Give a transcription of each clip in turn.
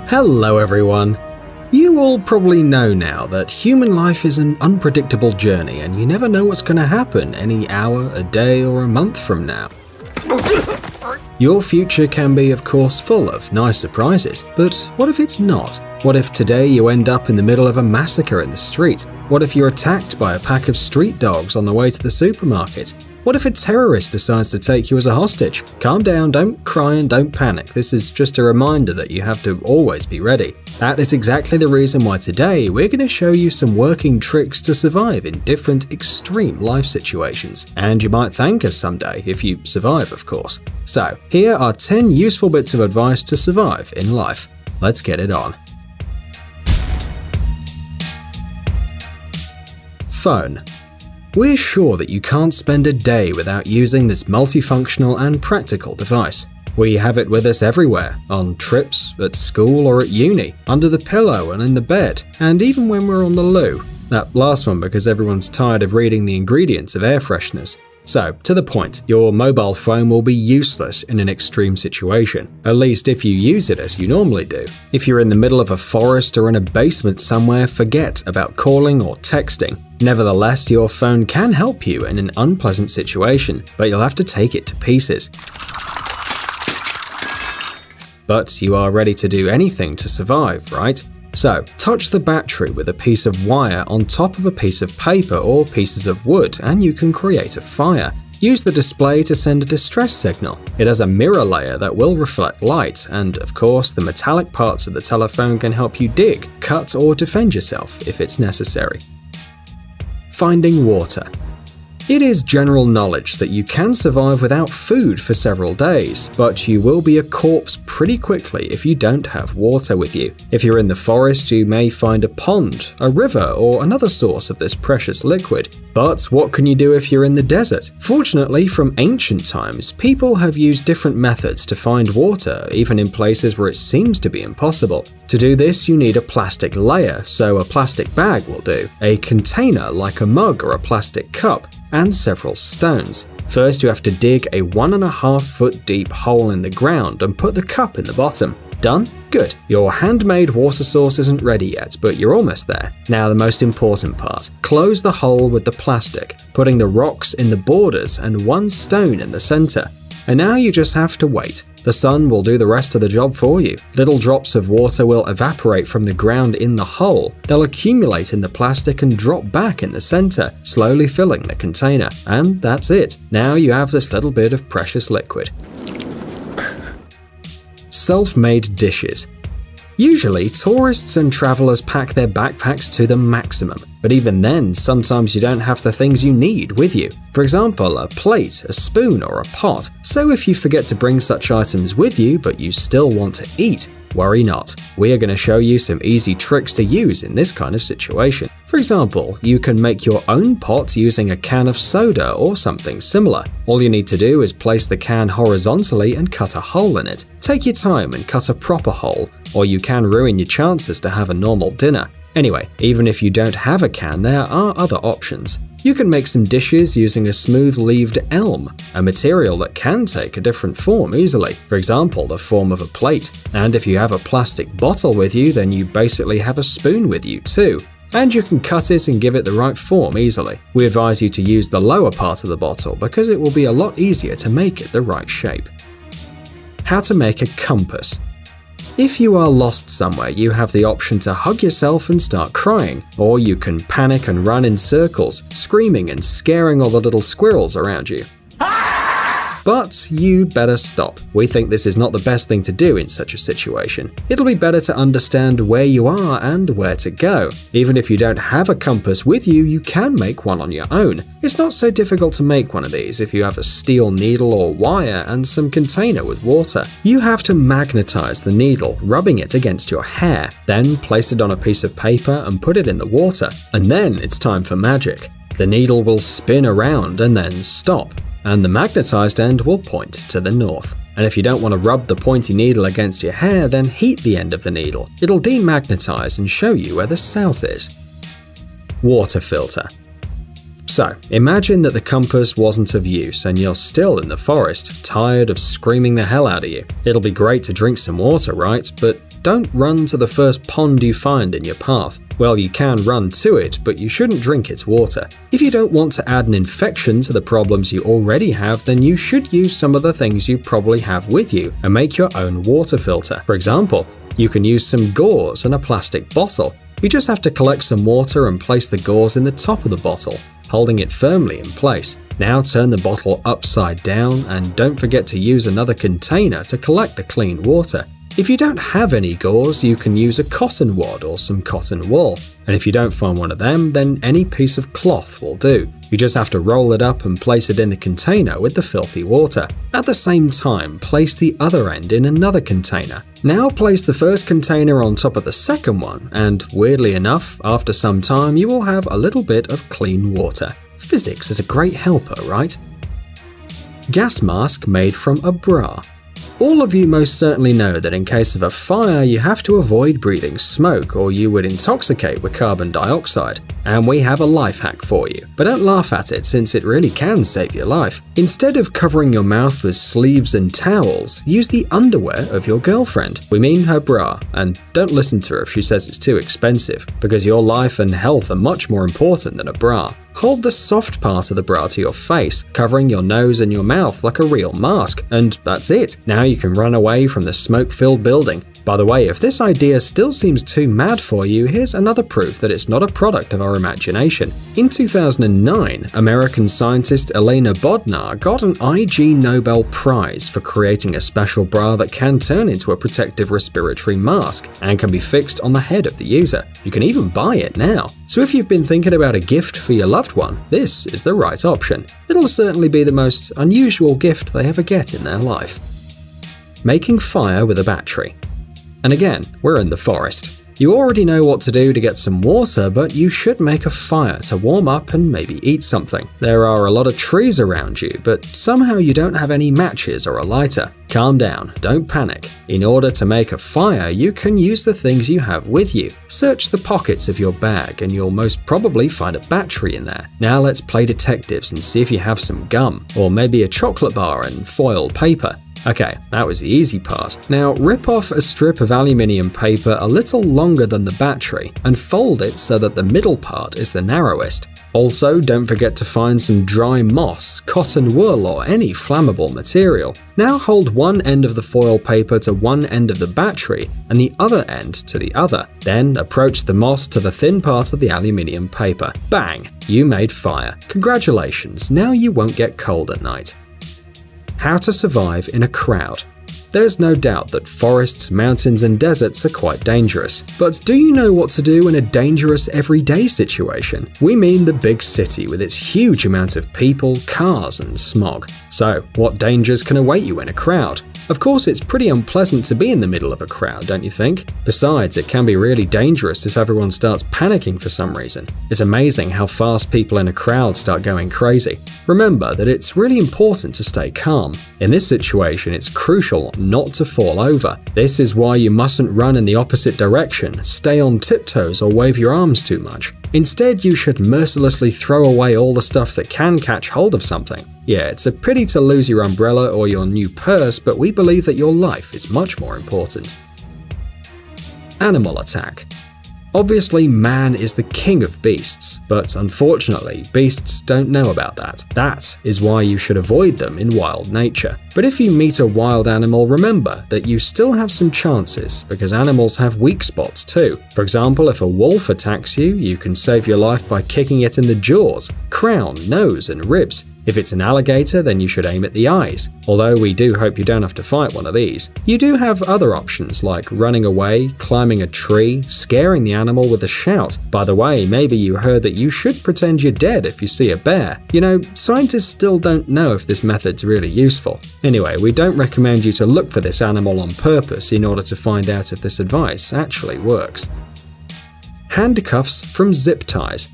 Hello everyone! You all probably know now that human life is an unpredictable journey and you never know what's going to happen any hour, a day or a month from now. Your future can be, of course, full of nice surprises, but what if it's not? What if today you end up in the middle of a massacre in the street? What if you're attacked by a pack of street dogs on the way to the supermarket? What if a terrorist decides to take you as a hostage? Calm down, don't cry and don't panic. This is just a reminder that you have to always be ready. That is exactly the reason why today we're going to show you some working tricks to survive in different extreme life situations. And you might thank us someday if you survive, of course. So, here are 10 useful bits of advice to survive in life. Let's get it on. Phone. We're sure that you can't spend a day without using this multifunctional and practical device. We have it with us everywhere, on trips, at school or at uni, under the pillow and in the bed, and even when we're on the loo. That last one because everyone's tired of reading the ingredients of air fresheners. So, to the point, your mobile phone will be useless in an extreme situation, at least if you use it as you normally do. If you're in the middle of a forest or in a basement somewhere, forget about calling or texting. Nevertheless, your phone can help you in an unpleasant situation, but you'll have to take it to pieces. But you are ready to do anything to survive, right? So, touch the battery with a piece of wire on top of a piece of paper or pieces of wood and you can create a fire. Use the display to send a distress signal. It has a mirror layer that will reflect light, and of course the metallic parts of the telephone can help you dig, cut or defend yourself if it's necessary. Finding water. It is general knowledge that you can survive without food for several days, but you will be a corpse pretty quickly if you don't have water with you. If you're in the forest, you may find a pond, a river, or another source of this precious liquid. But what can you do if you're in the desert? Fortunately, from ancient times, people have used different methods to find water, even in places where it seems to be impossible. To do this, you need a plastic layer, so a plastic bag will do, a container like a mug or a plastic cup, and several stones. First, you have to dig a 1.5 foot deep hole in the ground and put the cup in the bottom. Done? Good. Your handmade water source isn't ready yet, but you're almost there. Now the most important part. Close the hole with the plastic, putting the rocks in the borders and one stone in the center. And now you just have to wait. The sun will do the rest of the job for you. Little drops of water will evaporate from the ground in the hole. They'll accumulate in the plastic and drop back in the center, slowly filling the container. And that's it. Now you have this little bit of precious liquid. Self-made dishes. Usually, tourists and travelers pack their backpacks to the maximum, but even then, sometimes you don't have the things you need with you. For example, a plate, a spoon, or a pot. So if you forget to bring such items with you, but you still want to eat, worry not. We are going to show you some easy tricks to use in this kind of situation. For example, you can make your own pot using a can of soda or something similar. All you need to do is place the can horizontally and cut a hole in it. Take your time and cut a proper hole, or you can ruin your chances to have a normal dinner. Anyway, even if you don't have a can, there are other options. You can make some dishes using a smooth-leaved elm, a material that can take a different form easily, for example, the form of a plate. And if you have a plastic bottle with you, then you basically have a spoon with you too. And you can cut it and give it the right form easily. We advise you to use the lower part of the bottle because it will be a lot easier to make it the right shape. How to make a compass. If you are lost somewhere, you have the option to hug yourself and start crying, or you can panic and run in circles, screaming and scaring all the little squirrels around you. But you better stop. We think this is not the best thing to do in such a situation. It'll be better to understand where you are and where to go. Even if you don't have a compass with you, you can make one on your own. It's not so difficult to make one of these if you have a steel needle or wire and some container with water. You have to magnetize the needle, rubbing it against your hair. Then place it on a piece of paper and put it in the water. And then it's time for magic. The needle will spin around and then stop, and the magnetized end will point to the north. And if you don't want to rub the pointy needle against your hair, then heat the end of the needle. It'll demagnetize and show you where the south is. Water filter. So, imagine that the compass wasn't of use and you're still in the forest, tired of screaming the hell out of you. It'll be great to drink some water, right? But don't run to the first pond you find in your path. Well, you can run to it, but you shouldn't drink its water. If you don't want to add an infection to the problems you already have, then you should use some of the things you probably have with you and make your own water filter. For example, you can use some gauze and a plastic bottle. You just have to collect some water and place the gauze in the top of the bottle, holding it firmly in place. Now turn the bottle upside down and don't forget to use another container to collect the clean water. If you don't have any gauze, you can use a cotton wad or some cotton wool. And if you don't find one of them, then any piece of cloth will do. You just have to roll it up and place it in the container with the filthy water. At the same time, place the other end in another container. Now place the first container on top of the second one, and weirdly enough, after some time you will have a little bit of clean water. Physics is a great helper, right? Gas mask made from a bra. All of you most certainly know that in case of a fire, you have to avoid breathing smoke or you would intoxicate with carbon dioxide. And we have a life hack for you, but don't laugh at it since it really can save your life. Instead of covering your mouth with sleeves and towels, use the underwear of your girlfriend. We mean her bra, and don't listen to her if she says it's too expensive, because your life and health are much more important than a bra. Hold the soft part of the bra to your face, covering your nose and your mouth like a real mask, and that's it. Now you can run away from the smoke-filled building. By the way, if this idea still seems too mad for you, here's another proof that it's not a product of our imagination. In 2009, American scientist Elena Bodnar got an IG Nobel Prize for creating a special bra that can turn into a protective respiratory mask and can be fixed on the head of the user. You can even buy it now. So if you've been thinking about a gift for your loved one, this is the right option. It'll certainly be the most unusual gift they ever get in their life. Making fire with a battery. And again, we're in the forest. You already know what to do to get some water, but you should make a fire to warm up and maybe eat something. There are a lot of trees around you, but somehow you don't have any matches or a lighter. Calm down, don't panic. In order to make a fire, you can use the things you have with you. Search the pockets of your bag and you'll most probably find a battery in there. Now let's play detectives and see if you have some gum, or maybe a chocolate bar and foil paper. Okay, that was the easy part. Now rip off a strip of aluminium paper a little longer than the battery and fold it so that the middle part is the narrowest. Also, don't forget to find some dry moss, cotton wool, or any flammable material. Now hold one end of the foil paper to one end of the battery and the other end to the other. Then approach the moss to the thin part of the aluminium paper. Bang! You made fire. Congratulations, now you won't get cold at night. How to survive in a crowd. There's no doubt that forests, mountains, and deserts are quite dangerous. But do you know what to do in a dangerous everyday situation? We mean the big city with its huge amount of people, cars, and smog. So, what dangers can await you in a crowd? Of course, it's pretty unpleasant to be in the middle of a crowd, don't you think? Besides, it can be really dangerous if everyone starts panicking for some reason. It's amazing how fast people in a crowd start going crazy. Remember that it's really important to stay calm. In this situation, it's crucial not to fall over. This is why you mustn't run in the opposite direction, stay on tiptoes, or wave your arms too much. Instead, you should mercilessly throw away all the stuff that can catch hold of something. Yeah, it's a pity to lose your umbrella or your new purse, but we believe that your life is much more important. Animal attack. Obviously, man is the king of beasts, but unfortunately, beasts don't know about that. That is why you should avoid them in wild nature. But if you meet a wild animal, remember that you still have some chances, because animals have weak spots too. For example, if a wolf attacks you, you can save your life by kicking it in the jaws, crown, nose, and ribs. If it's an alligator, then you should aim at the eyes. Although we do hope you don't have to fight one of these. You do have other options like running away, climbing a tree, scaring the animal with a shout. By the way, maybe you heard that you should pretend you're dead if you see a bear. You know, scientists still don't know if this method's really useful. Anyway, we don't recommend you to look for this animal on purpose in order to find out if this advice actually works. Handcuffs from zip ties.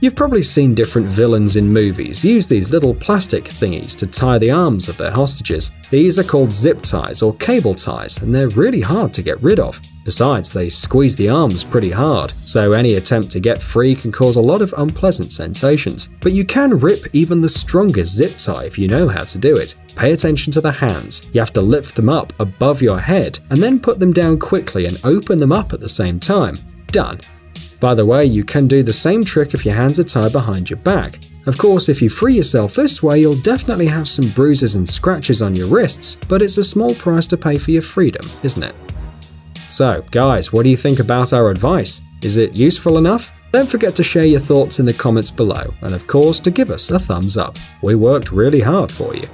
You've probably seen different villains in movies use these little plastic thingies to tie the arms of their hostages. These are called zip ties or cable ties, and they're really hard to get rid of. Besides, they squeeze the arms pretty hard, so any attempt to get free can cause a lot of unpleasant sensations. But you can rip even the strongest zip tie if you know how to do it. Pay attention to the hands. You have to lift them up above your head and then put them down quickly and open them up at the same time. Done. By the way, you can do the same trick if your hands are tied behind your back. Of course, if you free yourself this way, you'll definitely have some bruises and scratches on your wrists, but it's a small price to pay for your freedom, isn't it? So, guys, what do you think about our advice? Is it useful enough? Don't forget to share your thoughts in the comments below, and of course to give us a thumbs up. We worked really hard for you.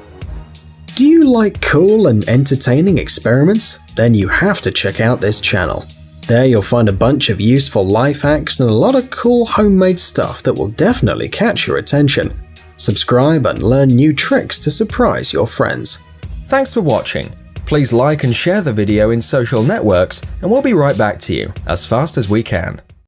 Do you like cool and entertaining experiments? Then you have to check out this channel. There you'll find a bunch of useful life hacks and a lot of cool homemade stuff that will definitely catch your attention. Subscribe and learn new tricks to surprise your friends. Thanks for watching. Please like and share the video in social networks, and we'll be right back to you as fast as we can.